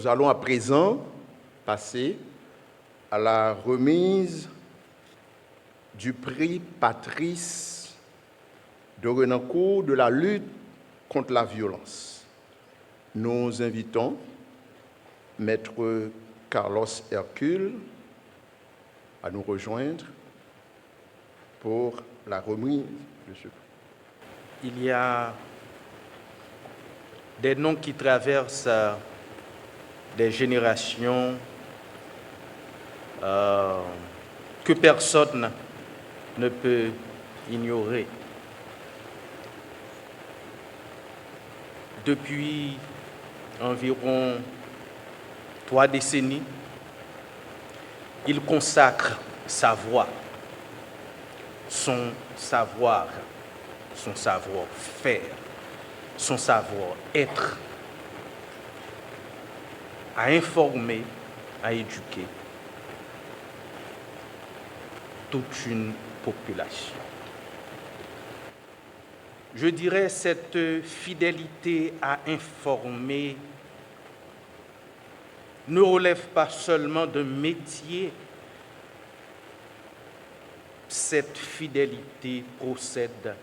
Nous allons à présent passer à la remise du prix Patrice de Renoncourt de la lutte contre la violence. Nous invitons Maître Carlos Hercule à nous rejoindre pour la remise de ce prix. Il y a des noms qui traversent des générations que personne ne peut ignorer. Depuis environ 3 décennies, il consacre sa voix, son savoir, son savoir-faire, son savoir-être à informer, à éduquer toute une population. Je dirais cette fidélité à informer ne relève pas seulement d'un métier. Cette fidélité procède,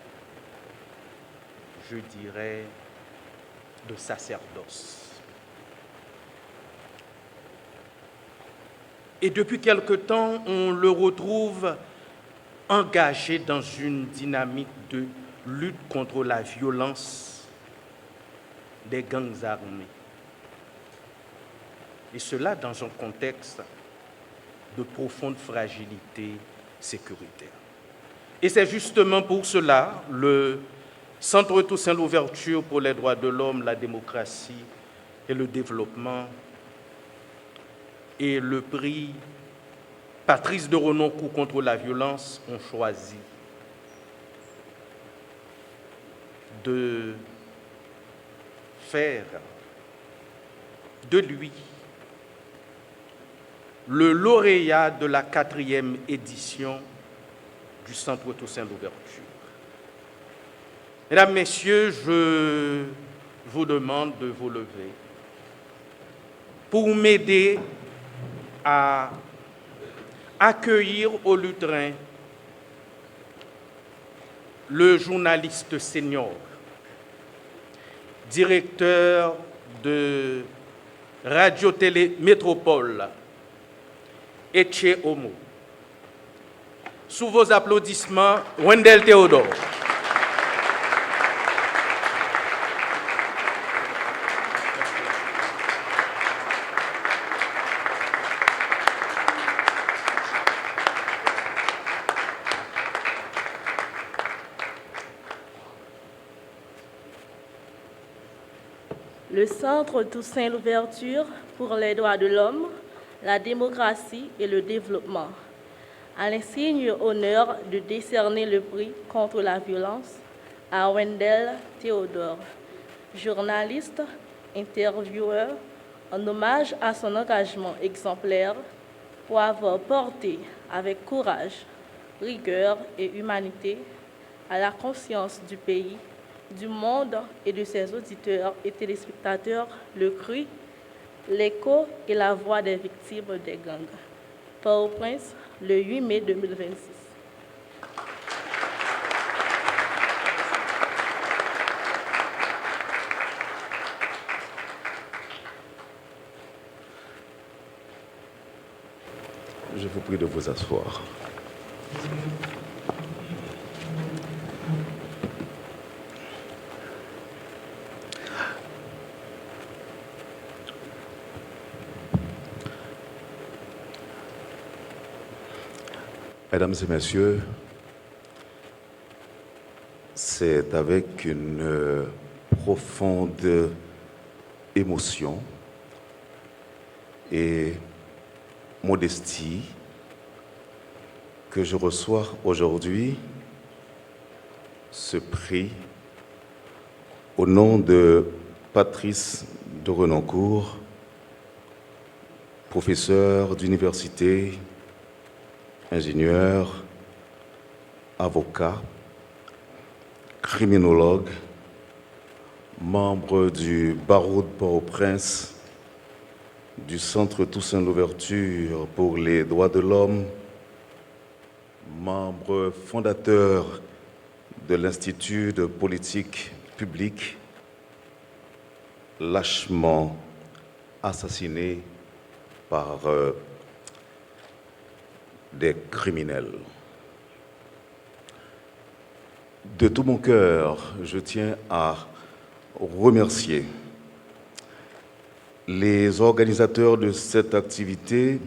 je dirais, de sacerdoce. Et depuis quelque temps, on le retrouve engagé dans une dynamique de lutte contre la violence des gangs armés. Et cela dans un contexte de profonde fragilité sécuritaire. Et c'est justement pour cela le Centre Toussaint Louverture pour les droits de l'homme, la démocratie et le développement et le prix Patrice de Renoncourt contre la violence ont choisi de faire de lui le lauréat de la 4e édition du Centre Toussaint Louverture. Mesdames, Messieurs, je vous demande de vous lever pour m'aider à accueillir au lutrin le journaliste senior, directeur de Radio-Télé Métropole, Etche Homo. Sous vos applaudissements, Wendell Théodore. Le Centre Toussaint Louverture pour les droits de l'homme, la démocratie et le développement, à l'insigne honneur de décerner le prix contre la violence à Wendell Théodore, journaliste, intervieweur, en hommage à son engagement exemplaire pour avoir porté avec courage, rigueur et humanité à la conscience du pays, du monde et de ses auditeurs et téléspectateurs le cri, l'écho et la voix des victimes des gangs. Port-au-Prince, le 8 mai 2026. Je vous prie de vous asseoir. Mesdames et messieurs, c'est avec une profonde émotion et modestie que je reçois aujourd'hui ce prix au nom de Patrice de Renoncourt, professeur d'université, ingénieur, avocat, criminologue, membre du barreau de Port-au-Prince, du Centre Toussaint Louverture pour les droits de l'homme, membre fondateur de l'Institut de politique publique, lâchement assassiné par des criminels. De tout mon cœur, je tiens à remercier les organisateurs de cette activité,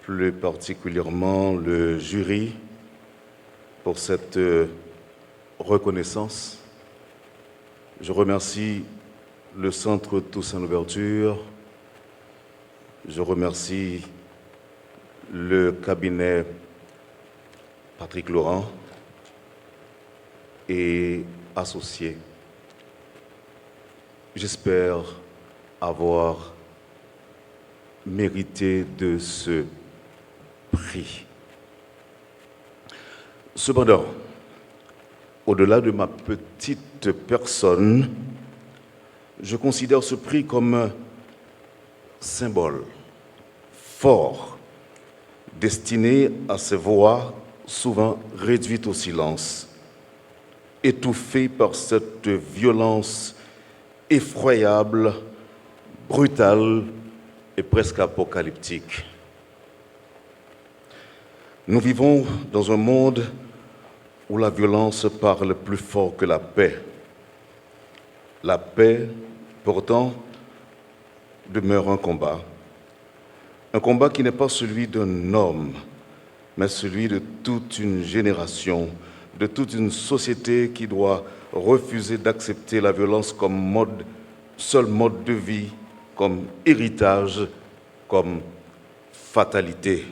plus particulièrement le jury, pour cette reconnaissance. Je remercie le Centre Toussaint Louverture, je remercie le cabinet Patrick Laurent et associés. J'espère avoir mérité de ce prix. Cependant, au-delà de ma petite personne, je considère ce prix comme un symbole fort, destiné à ces voix souvent réduites au silence, étouffées par cette violence effroyable, brutale et presque apocalyptique. Nous vivons dans un monde où la violence parle plus fort que la paix. La paix, pourtant, demeure un combat qui n'est pas celui d'un homme, mais celui de toute une génération, de toute une société qui doit refuser d'accepter la violence comme seul mode de vie, comme héritage, comme fatalité.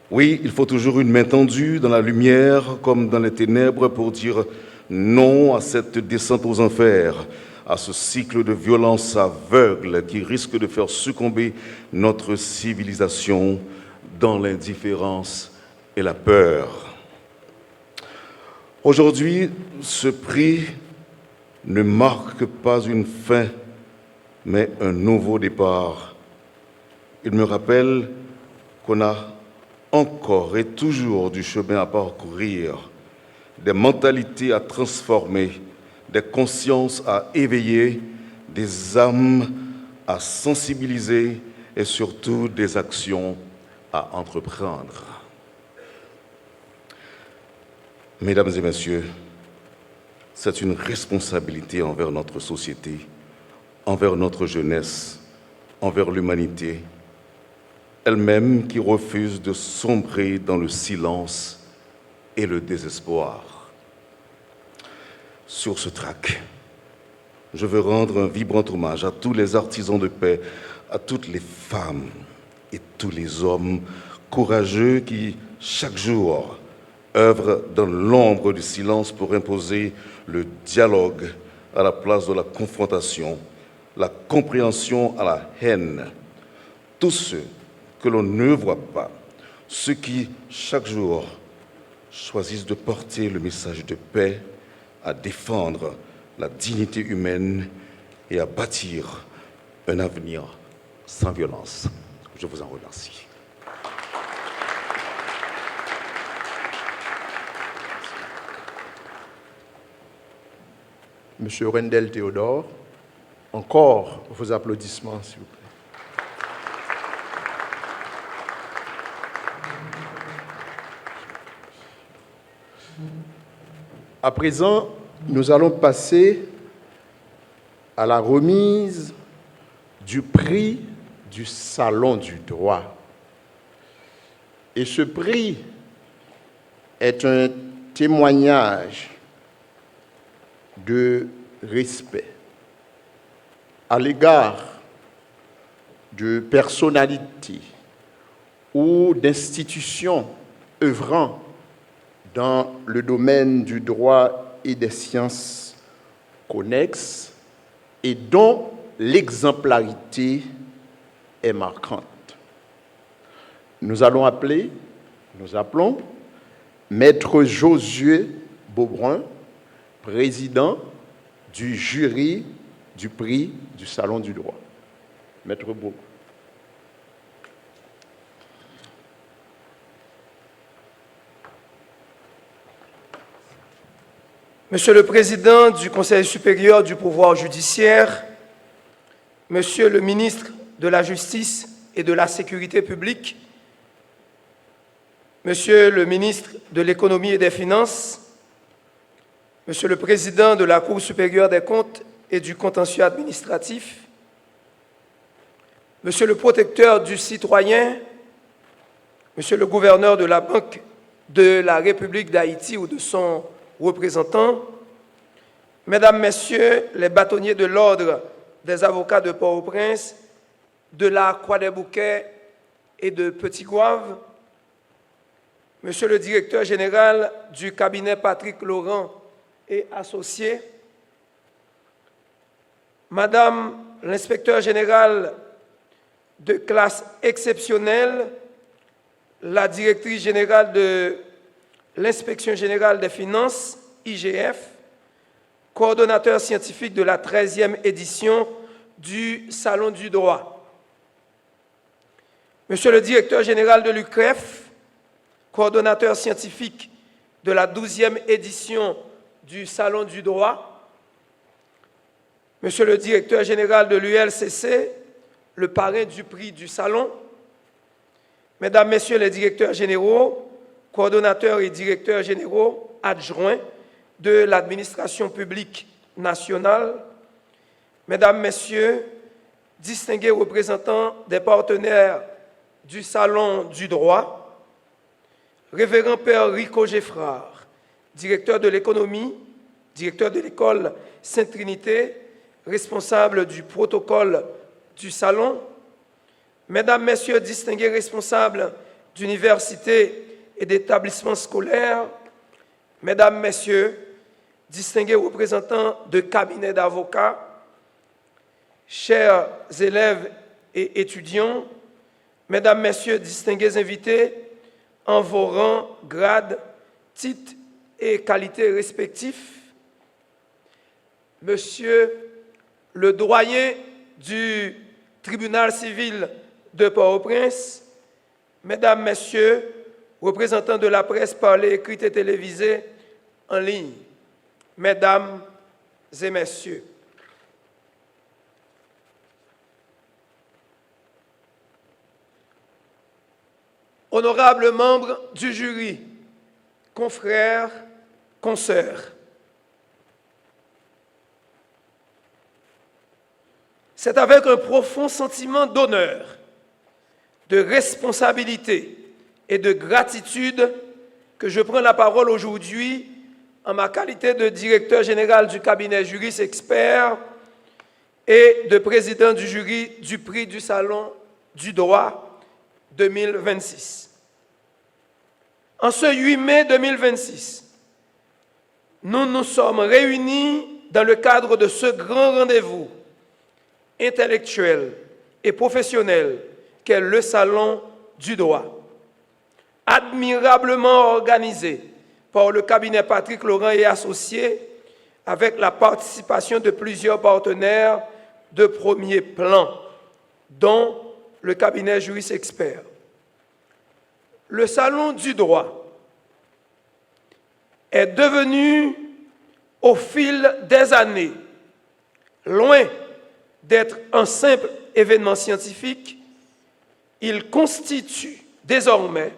Oui, il faut toujours une main tendue dans la lumière comme dans les ténèbres pour dire non à cette descente aux enfers, à ce cycle de violence aveugle qui risque de faire succomber notre civilisation dans l'indifférence et la peur. Aujourd'hui, ce prix ne marque pas une fin, mais un nouveau départ. Il me rappelle qu'on a encore et toujours du chemin à parcourir, des mentalités à transformer, des consciences à éveiller, des âmes à sensibiliser et surtout des actions à entreprendre. Mesdames et messieurs, c'est une responsabilité envers notre société, envers notre jeunesse, envers l'humanité, elle-même qui refuse de sombrer dans le silence et le désespoir. Sur ce track, je veux rendre un vibrant hommage à tous les artisans de paix, à toutes les femmes et tous les hommes courageux qui, chaque jour, œuvrent dans l'ombre du silence pour imposer le dialogue à la place de la confrontation, la compréhension à la haine. Tous ceux que l'on ne voit pas, ceux qui, chaque jour, choisissent de porter le message de paix, à défendre la dignité humaine et à bâtir un avenir sans violence. Je vous en remercie. Monsieur Rendel Théodore, encore vos applaudissements, s'il vous plaît. À présent, nous allons passer à la remise du prix du Salon du droit. Et ce prix est un témoignage de respect à l'égard de personnalités ou d'institutions œuvrant dans le domaine du droit et des sciences connexes et dont l'exemplarité est marquante. Nous appelons Maître Josué Beaubrun, président du jury du prix du Salon du droit. Maître Bourg. Monsieur le Président du Conseil supérieur du pouvoir judiciaire, Monsieur le ministre de la Justice et de la Sécurité publique, Monsieur le ministre de l'Économie et des Finances, Monsieur le Président de la Cour supérieure des comptes et du contentieux administratif, Monsieur le protecteur du citoyen, Monsieur le gouverneur de la Banque de la République d'Haïti ou de son représentant, Mesdames, Messieurs les bâtonniers de l'Ordre des avocats de Port-au-Prince, de la Croix-des-Bouquets et de Petit-Goâve, Monsieur le directeur général du cabinet Patrick Laurent et associés, Madame l'inspecteur général de classe exceptionnelle, la directrice générale de l'Inspection générale des finances, IGF, coordonnateur scientifique de la 13e édition du Salon du droit. Monsieur le directeur général de l'UCREF, coordonnateur scientifique de la 12e édition du Salon du droit. Monsieur le directeur général de l'ULCC, le parrain du prix du Salon. Mesdames, Messieurs les directeurs généraux, coordonnateurs et directeurs généraux adjoints de l'administration publique nationale, Mesdames, Messieurs, distingués représentants des partenaires du Salon du droit, Révérend Père Rico Geffrard, directeur de l'économie, directeur de l'école Sainte-Trinité, responsable du protocole du Salon, Mesdames, Messieurs, distingués responsables d'universités et d'établissements scolaires, Mesdames, Messieurs, distingués représentants de cabinets d'avocats, chers élèves et étudiants, Mesdames, Messieurs, distingués invités, en vos rangs, grades, titres et qualités respectifs, Monsieur le doyen du tribunal civil de Port-au-Prince, Mesdames, Messieurs, représentants de la presse parlée, écrite et télévisée en ligne, Mesdames et Messieurs. Honorables membres du jury, confrères, consoeurs, c'est avec un profond sentiment d'honneur, de responsabilité et de gratitude que je prends la parole aujourd'hui en ma qualité de directeur général du cabinet Juris Expert et de président du jury du prix du Salon du droit 2026. En ce 8 mai 2026, nous nous sommes réunis dans le cadre de ce grand rendez-vous intellectuel et professionnel qu'est le Salon du droit, admirablement organisé par le cabinet Patrick Laurent et associés, avec la participation de plusieurs partenaires de premier plan, dont le cabinet Juris Expert. Le Salon du droit est devenu, au fil des années, loin d'être un simple événement scientifique, il constitue désormais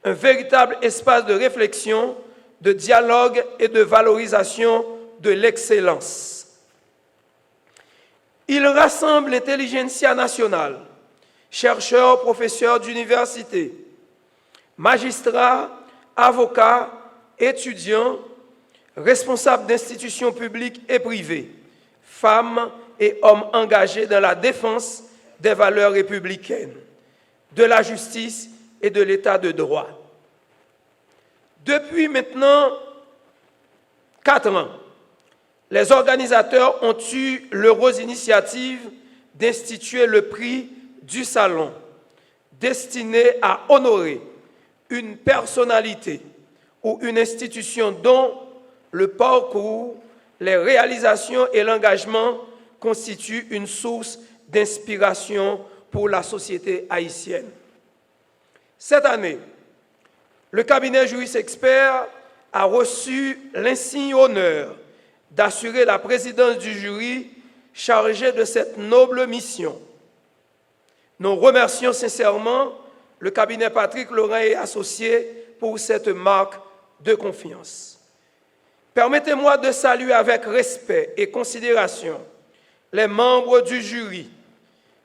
un véritable espace de réflexion, de dialogue et de valorisation de l'excellence. Il rassemble l'intelligentsia nationale, chercheurs, professeurs d'université, magistrats, avocats, étudiants, responsables d'institutions publiques et privées, femmes et hommes engagés dans la défense des valeurs républicaines, de la justice et de l'état de droit. Depuis maintenant 4 ans, les organisateurs ont eu l'heureuse initiative d'instituer le prix du Salon, destiné à honorer une personnalité ou une institution dont le parcours, les réalisations et l'engagement constitue une source d'inspiration pour la société haïtienne. Cette année, le cabinet Juris Expert a reçu l'insigne honneur d'assurer la présidence du jury chargé de cette noble mission. Nous remercions sincèrement le cabinet Patrick Laurent et Associés pour cette marque de confiance. Permettez-moi de saluer avec respect et considération les membres du jury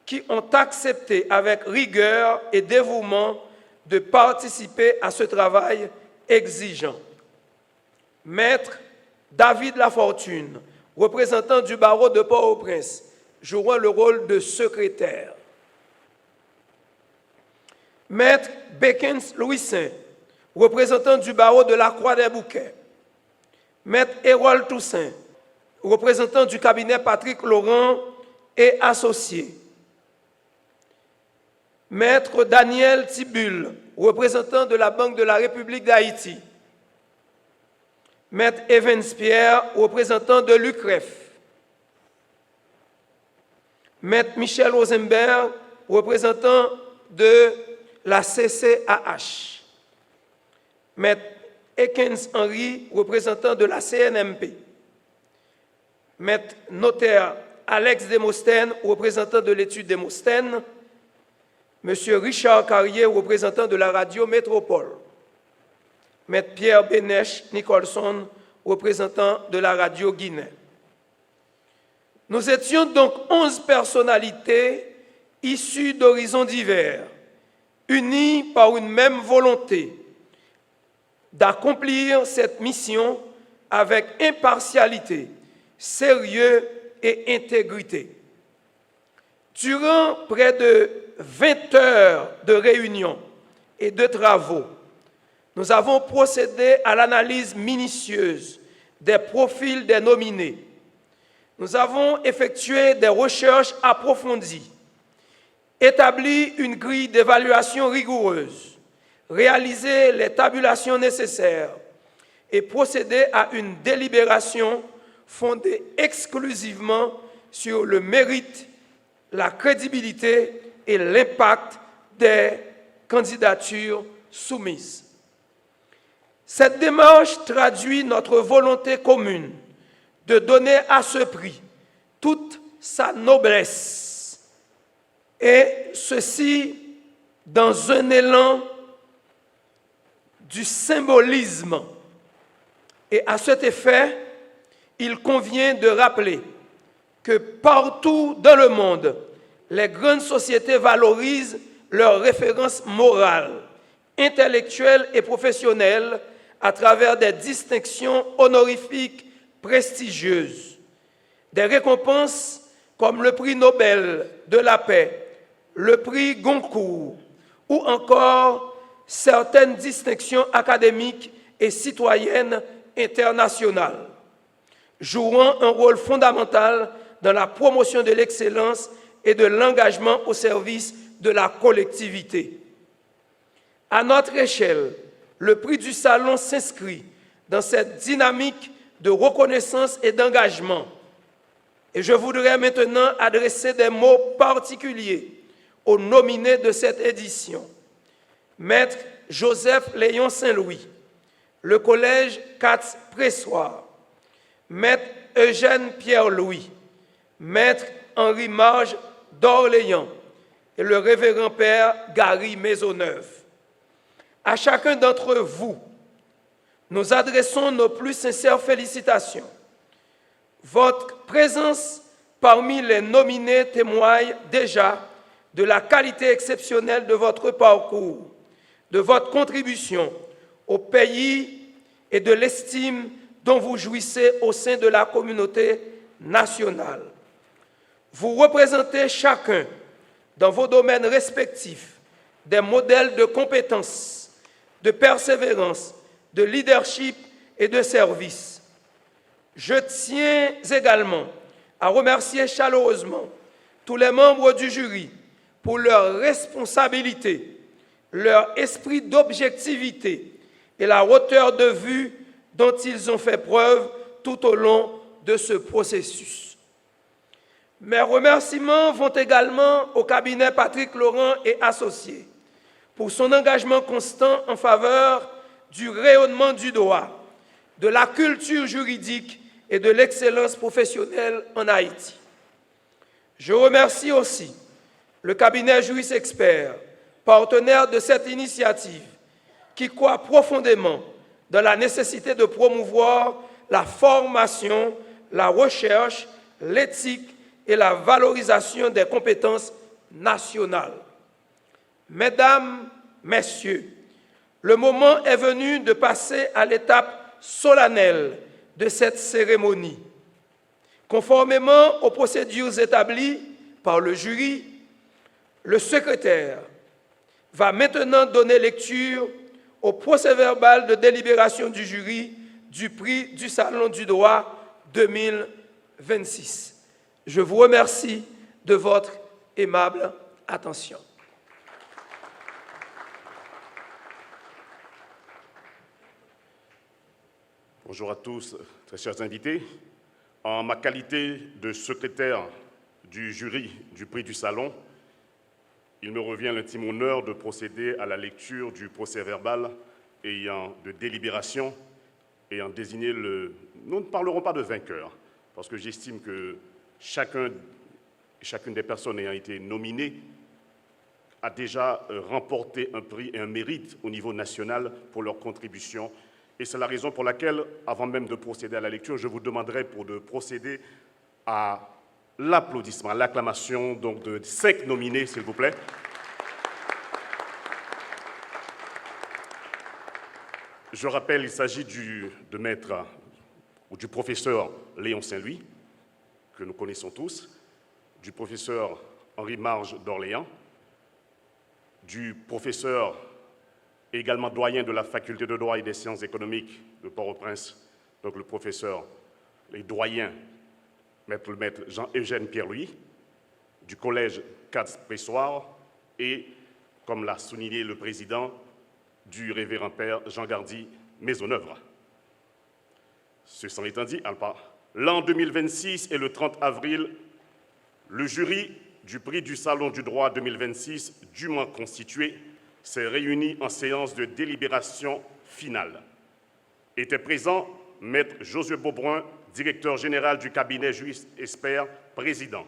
qui ont accepté avec rigueur et dévouement de participer à ce travail exigeant. Maître David Lafortune, représentant du barreau de Port-au-Prince, jouera le rôle de secrétaire. Maître Bekens Louis-Saint, représentant du barreau de la Croix-des-Bouquets. Maître Hérold Toussaint, représentant du cabinet Patrick Laurent et Associés. Maître Daniel Tibul, représentant de la Banque de la République d'Haïti. Maître Evans Pierre, représentant de l'UCREF. Maître Michel Rosenberg, représentant de la CCAH. Maître Ekens Henry, représentant de la CNMP. Maître notaire Alex Demosthène, représentant de l'étude Demosthène. Monsieur Richard Carrier, représentant de la radio Métropole. Maître Pierre Bénèche Nicholson, représentant de la radio Guinée. Nous étions donc 11 personnalités issues d'horizons divers, unies par une même volonté d'accomplir cette mission avec impartialité, sérieux et intégrité. Durant près de 20 heures de réunions et de travaux, nous avons procédé à l'analyse minutieuse des profils des nominés. Nous avons effectué des recherches approfondies, établi une grille d'évaluation rigoureuse, réalisé les tabulations nécessaires et procédé à une délibération fondée exclusivement sur le mérite, la crédibilité et l'impact des candidatures soumises. Cette démarche traduit notre volonté commune de donner à ce prix toute sa noblesse, et ceci dans un élan du symbolisme. Et à cet effet, il convient de rappeler que partout dans le monde, les grandes sociétés valorisent leurs références morales, intellectuelles et professionnelles à travers des distinctions honorifiques prestigieuses. Des récompenses comme le prix Nobel de la paix, le prix Goncourt ou encore certaines distinctions académiques et citoyennes internationales, jouant un rôle fondamental dans la promotion de l'excellence et de l'engagement au service de la collectivité. À notre échelle, le prix du Salon s'inscrit dans cette dynamique de reconnaissance et d'engagement. Et je voudrais maintenant adresser des mots particuliers aux nominés de cette édition. Maître Joseph Léon Saint-Louis, le collège Katz-Pressoir, Maître Eugène Pierre-Louis, Maître Henri Marge d'Orléans et le révérend père Gary Maisonneuve. À chacun d'entre vous, nous adressons nos plus sincères félicitations. Votre présence parmi les nominés témoigne déjà de la qualité exceptionnelle de votre parcours, de votre contribution au pays et de l'estime dont vous jouissez au sein de la communauté nationale. Vous représentez chacun, dans vos domaines respectifs, des modèles de compétences, de persévérance, de leadership et de service. Je tiens également à remercier chaleureusement tous les membres du jury pour leur responsabilité, leur esprit d'objectivité et la hauteur de vue dont ils ont fait preuve tout au long de ce processus. Mes remerciements vont également au cabinet Patrick Laurent et Associés pour son engagement constant en faveur du rayonnement du droit, de la culture juridique et de l'excellence professionnelle en Haïti. Je remercie aussi le cabinet Juris Expert, partenaire de cette initiative, qui croit profondément dans la nécessité de promouvoir la formation, la recherche, l'éthique et la valorisation des compétences nationales. Mesdames, Messieurs, le moment est venu de passer à l'étape solennelle de cette cérémonie. Conformément aux procédures établies par le jury, le secrétaire va maintenant donner lecture au procès-verbal de délibération du jury du prix du Salon du droit 2026. Je vous remercie de votre aimable attention. Bonjour à tous, très chers invités. En ma qualité de secrétaire du jury du prix du Salon, il me revient l'intime honneur de procéder à la lecture du procès-verbal de délibération ayant désigné le... Nous ne parlerons pas de vainqueur, parce que j'estime que chacune des personnes ayant été nominées a déjà remporté un prix et un mérite au niveau national pour leur contribution. Et c'est la raison pour laquelle, avant même de procéder à la lecture, je vous demanderai de procéder à l'applaudissement, à l'acclamation donc de 5 nominés, s'il vous plaît. Je rappelle, il s'agit du professeur Léon Saint-Louis, que nous connaissons tous, du professeur Henri Marge d'Orléans, du professeur et également doyen de la faculté de droit et des sciences économiques de Port-au-Prince, donc le professeur et doyen, maître Jean-Eugène Pierre-Louis, du collège Katz-Pressoir et, comme l'a souligné le président, du révérend père Jean Gardy Maisonneuve. Ceci étant dit, l'an 2026 et le 30 avril, le jury du prix du Salon du droit 2026, dûment constitué, s'est réuni en séance de délibération finale. Était présent Maître Josué Beaubrun, directeur général du cabinet Juris Expert, président.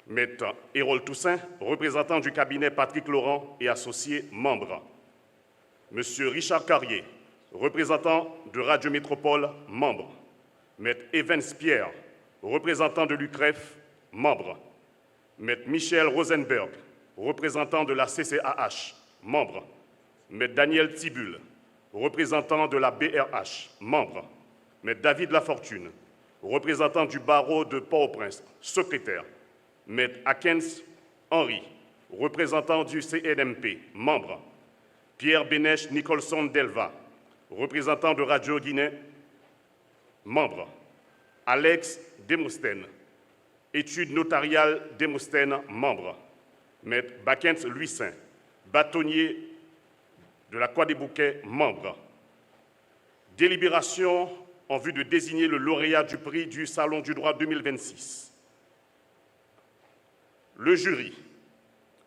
Maître Hérold Toussaint, représentant du cabinet Patrick Laurent et associé, membre. Monsieur Richard Carrier, représentant de Radio Métropole, membre. Maître Evans Pierre, représentant de l'UCREF, membre. Maître Michel Rosenberg, représentant de la CCAH, membre. Maître Daniel Tibul, représentant de la BRH, membre. Maître David Lafortune, représentant du barreau de Port-au-Prince, secrétaire. Maître Akens Henri, représentant du CNMP, membre. Pierre Bénèche Nicholson Delva, représentant de Radio Guinée, membre. Alex Demousten, études notariales Demousten, membre. Maître Bakens Louis-Saint, bâtonnier de la Croix des Bouquets, membre. Délibération en vue de désigner le lauréat du prix du Salon du droit 2026. Le jury,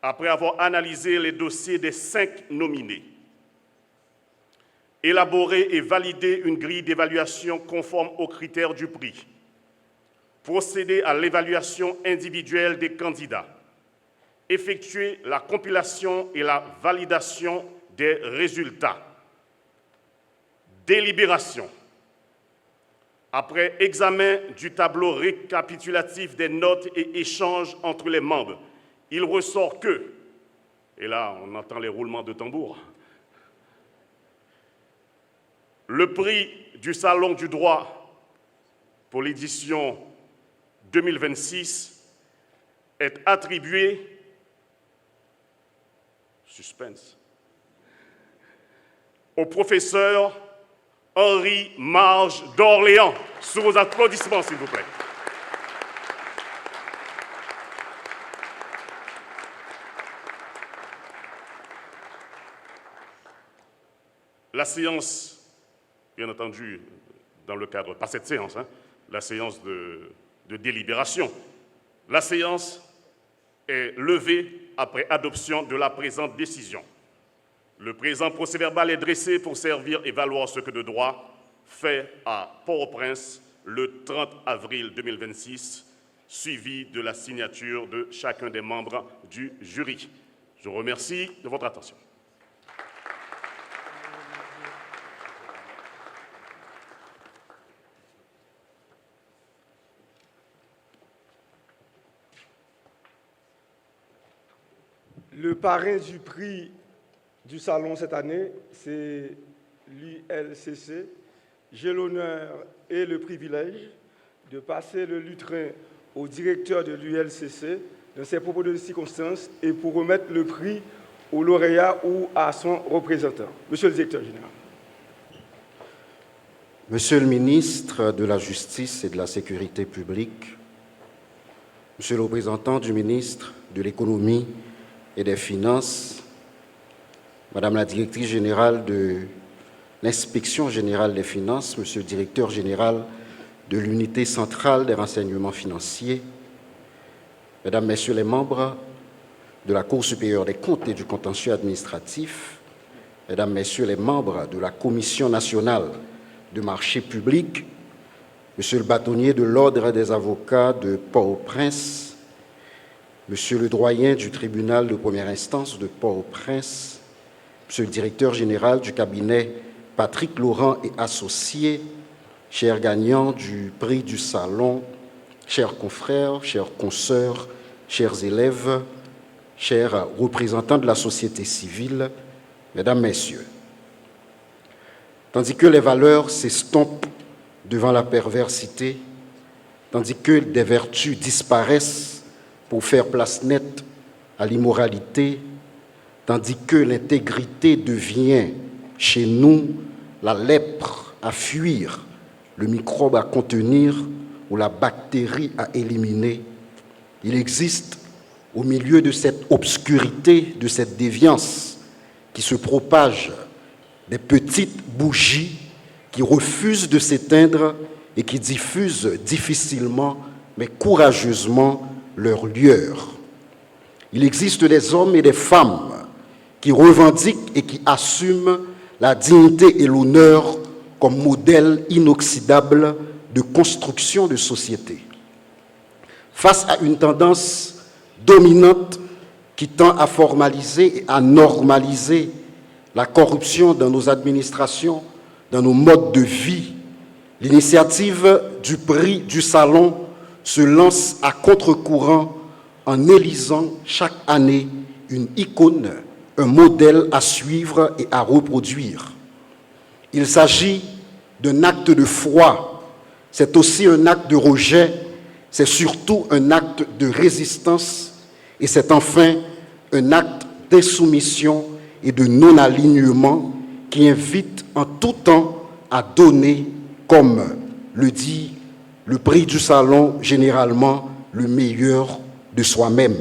après avoir analysé les dossiers des 5 nominés, élaboré et validé une grille d'évaluation conforme aux critères du prix, procédé à l'évaluation individuelle des candidats, effectué la compilation et la validation des résultats. Délibération. Après examen du tableau récapitulatif des notes et échanges entre les membres, il ressort que, et là on entend les roulements de tambour, le prix du Salon du droit pour l'édition 2026 est attribué, suspense, au professeur Henri Marge d'Orléans. Sous vos applaudissements, s'il vous plaît. La séance, bien entendu, dans le cadre, pas cette séance, la séance de délibération. La séance est levée après adoption de la présente décision. Le présent procès-verbal est dressé pour servir et valoir ce que de droit fait à Port-au-Prince le 30 avril 2026, suivi de la signature de chacun des membres du jury. Je vous remercie de votre attention. Le parrain du prix du salon cette année, c'est l'ULCC. J'ai l'honneur et le privilège de passer le lutrin au directeur de l'ULCC dans ces propos de circonstance et pour remettre le prix au lauréat ou à son représentant. Monsieur le directeur général. Monsieur le ministre de la Justice et de la Sécurité publique, Monsieur le représentant du ministre de l'Économie et des Finances, Madame la directrice générale de l'Inspection générale des finances, Monsieur le directeur général de l'unité centrale des renseignements financiers, Mesdames, Messieurs les membres de la Cour supérieure des comptes et du contentieux administratif, Mesdames, Messieurs les membres de la Commission nationale de marché public, Monsieur le bâtonnier de l'Ordre des avocats de Port-au-Prince, Monsieur le doyen du tribunal de première instance de Port-au-Prince, Monsieur le directeur général du cabinet Patrick Laurent et associés, chers gagnants du prix du salon, chers confrères, chers consoeurs, chers élèves, chers représentants de la société civile, Mesdames, Messieurs. Tandis que les valeurs s'estompent devant la perversité, tandis que des vertus disparaissent pour faire place nette à l'immoralité, tandis que l'intégrité devient chez nous la lèpre à fuir, le microbe à contenir ou la bactérie à éliminer, il existe au milieu de cette obscurité, de cette déviance qui se propage, des petites bougies qui refusent de s'éteindre et qui diffusent difficilement mais courageusement leur lueur. Il existe des hommes et des femmes qui revendiquent et qui assument la dignité et l'honneur comme modèle inoxydable de construction de société. Face à une tendance dominante qui tend à formaliser et à normaliser la corruption dans nos administrations, dans nos modes de vie, l'initiative du prix du salon se lance à contre-courant en élisant chaque année une icône, un modèle à suivre et à reproduire. Il s'agit d'un acte de foi, c'est aussi un acte de rejet, c'est surtout un acte de résistance et c'est enfin un acte d'insoumission et de non-alignement qui invite en tout temps à donner, comme le dit le prix du salon, généralement le meilleur de soi-même.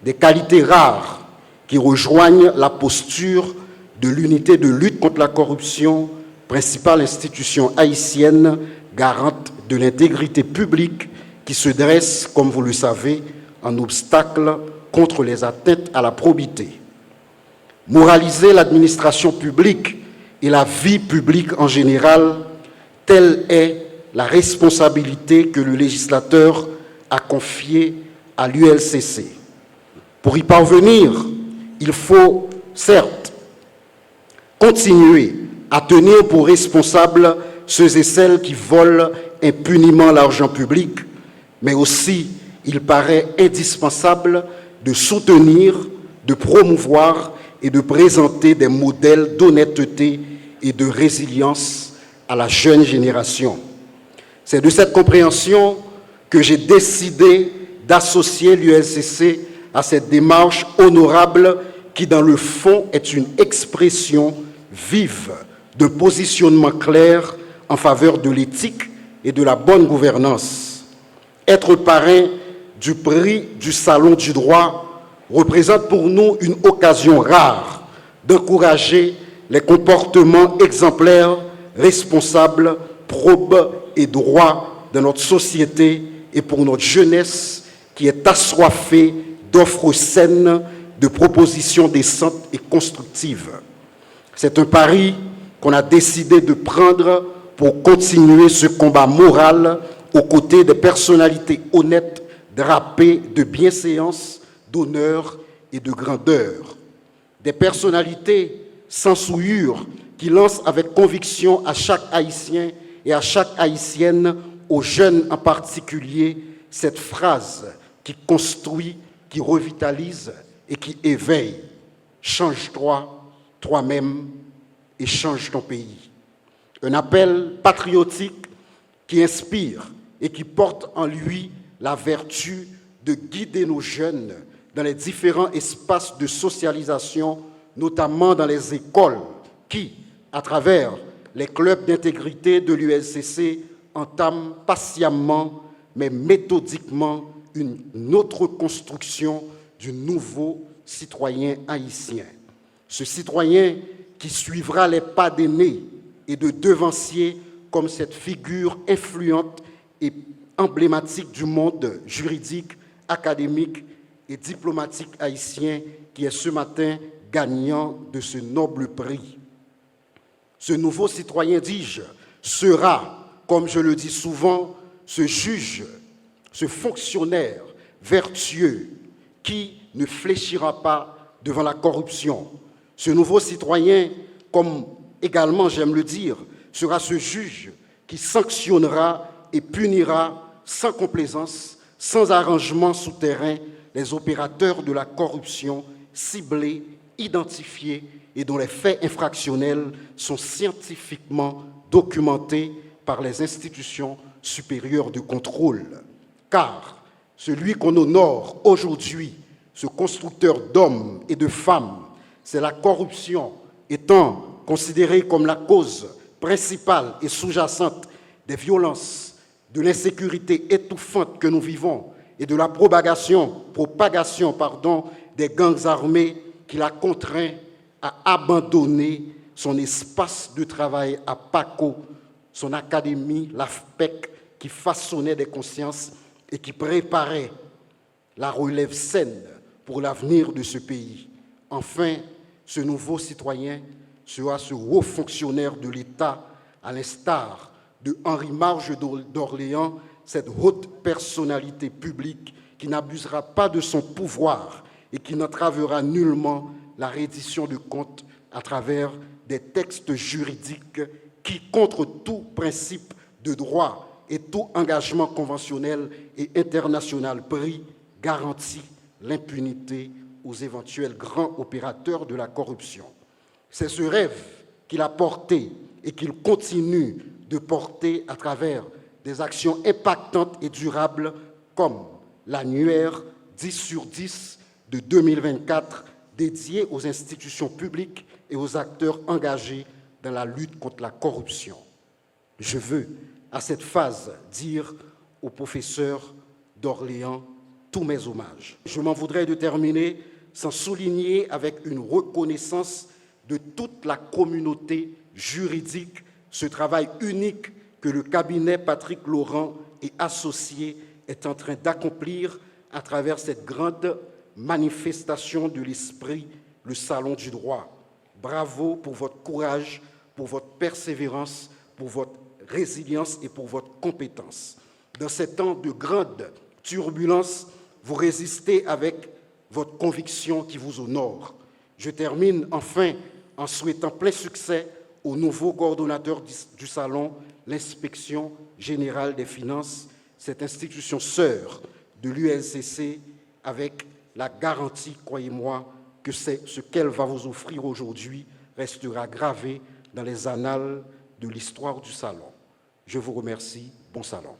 Des qualités rares qui rejoignent la posture de l'unité de lutte contre la corruption, principale institution haïtienne garante de l'intégrité publique qui se dresse, comme vous le savez, en obstacle contre les atteintes à la probité. Moraliser l'administration publique et la vie publique en général, telle est la responsabilité que le législateur a confiée à l'ULCC. Pour y parvenir, il faut, certes, continuer à tenir pour responsables ceux et celles qui volent impunément l'argent public, mais aussi, il paraît indispensable de soutenir, de promouvoir et de présenter des modèles d'honnêteté et de résilience à la jeune génération. C'est de cette compréhension que j'ai décidé d'associer l'ULCC à cette démarche honorable qui, dans le fond, est une expression vive de positionnement clair en faveur de l'éthique et de la bonne gouvernance. Être parrain du prix du Salon du droit représente pour nous une occasion rare d'encourager les comportements exemplaires, responsables, probes et droits de notre société et pour notre jeunesse qui est assoiffée d'offres saines, de propositions décentes et constructives. C'est un pari qu'on a décidé de prendre pour continuer ce combat moral aux côtés des personnalités honnêtes, drapées de bienséance, d'honneur et de grandeur. Des personnalités sans souillure qui lancent avec conviction à chaque Haïtien et à chaque Haïtienne, aux jeunes en particulier, cette phrase qui construit, qui revitalise et qui éveille. Change-toi toi-même et change ton pays. Un appel patriotique qui inspire et qui porte en lui la vertu de guider nos jeunes dans les différents espaces de socialisation, notamment dans les écoles qui, à travers les clubs d'intégrité de l'ULCC, entament patiemment mais méthodiquement une autre construction du nouveau citoyen haïtien. Ce citoyen qui suivra les pas d'aînés et de devanciers comme cette figure influente et emblématique du monde juridique, académique et diplomatique haïtien qui est ce matin gagnant de ce noble prix. Ce nouveau citoyen, dis-je, sera, comme je le dis souvent, ce juge, ce fonctionnaire vertueux qui ne fléchira pas devant la corruption. Ce nouveau citoyen, comme également j'aime le dire, sera ce juge qui sanctionnera et punira sans complaisance, sans arrangement souterrain, les opérateurs de la corruption ciblés, identifiés et dont les faits infractionnels sont scientifiquement documentés par les institutions supérieures de contrôle. Car celui qu'on honore aujourd'hui, ce constructeur d'hommes et de femmes, c'est la corruption étant considérée comme la cause principale et sous-jacente des violences, de l'insécurité étouffante que nous vivons et de la propagation des gangs armés qui l'a contraint à abandonner son espace de travail à Paco, son académie, l'AFPEC, qui façonnait des consciences et qui préparait la relève saine pour l'avenir de ce pays. Enfin, ce nouveau citoyen sera ce haut fonctionnaire de l'État, à l'instar de Henri Marge d'Orléans, cette haute personnalité publique qui n'abusera pas de son pouvoir et qui n'entravera nullement la reddition de comptes à travers des textes juridiques qui, contre tout principe de droit et tout engagement conventionnel et international pris, garantit l'impunité aux éventuels grands opérateurs de la corruption. C'est ce rêve qu'il a porté et qu'il continue de porter à travers des actions impactantes et durables comme l'annuaire 10/10 de 2024 dédié aux institutions publiques et aux acteurs engagés dans la lutte contre la corruption. Je veux, à cette phase, dire au professeur d'Orléans tous mes hommages. Je m'en voudrais de terminer sans souligner avec une reconnaissance de toute la communauté juridique ce travail unique que le cabinet Patrick Laurent et associés est en train d'accomplir à travers cette grande manifestation de l'esprit, le Salon du droit. Bravo pour votre courage, pour votre persévérance, pour votre résilience et pour votre compétence. Dans ces temps de grande turbulence, vous résistez avec votre conviction qui vous honore. Je termine enfin en souhaitant plein succès au nouveau coordonnateur du Salon, l'Inspection générale des finances, cette institution sœur de l'ULCC, avec la garantie, croyez-moi, que c'est ce qu'elle va vous offrir aujourd'hui restera gravé dans les annales de l'histoire du Salon. Je vous remercie. Bon salon.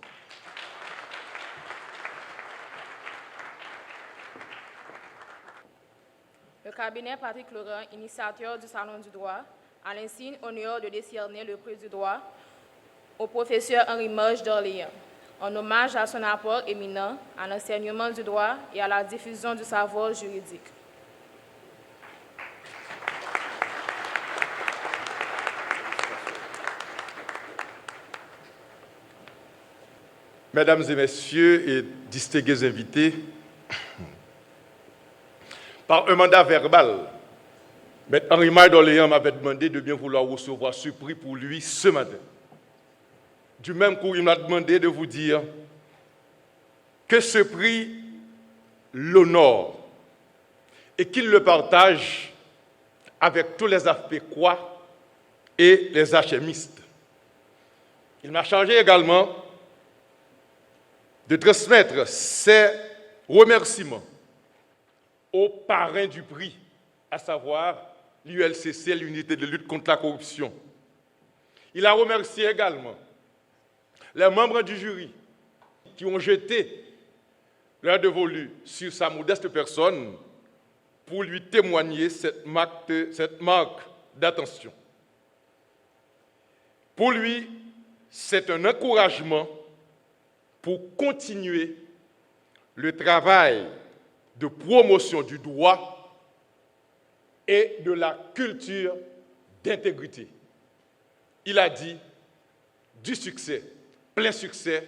Le cabinet Patrick Laurent, initiateur du Salon du droit, a l'insigne honneur de décerner le prix du droit au professeur Henri Marge d'Orléans, en hommage à son apport éminent à l'enseignement du droit et à la diffusion du savoir juridique. Mesdames et messieurs et distingués invités, par un mandat verbal, M. Henri-Maille d'Orléans m'avait demandé de bien vouloir recevoir ce prix pour lui ce matin. Du même coup, il m'a demandé de vous dire que ce prix l'honore et qu'il le partage avec tous les Afpécois et les HMistes. Il m'a chargé également de transmettre ses remerciements aux parrains du prix, à savoir l'ULCC, l'unité de lutte contre la corruption. Il a remercié également les membres du jury qui ont jeté leur dévolu sur sa modeste personne pour lui témoigner cette marque d'attention. Pour lui, c'est un encouragement pour continuer le travail de promotion du droit et de la culture d'intégrité. Il a dit du succès, plein succès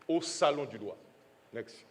au Salon du droit. Merci.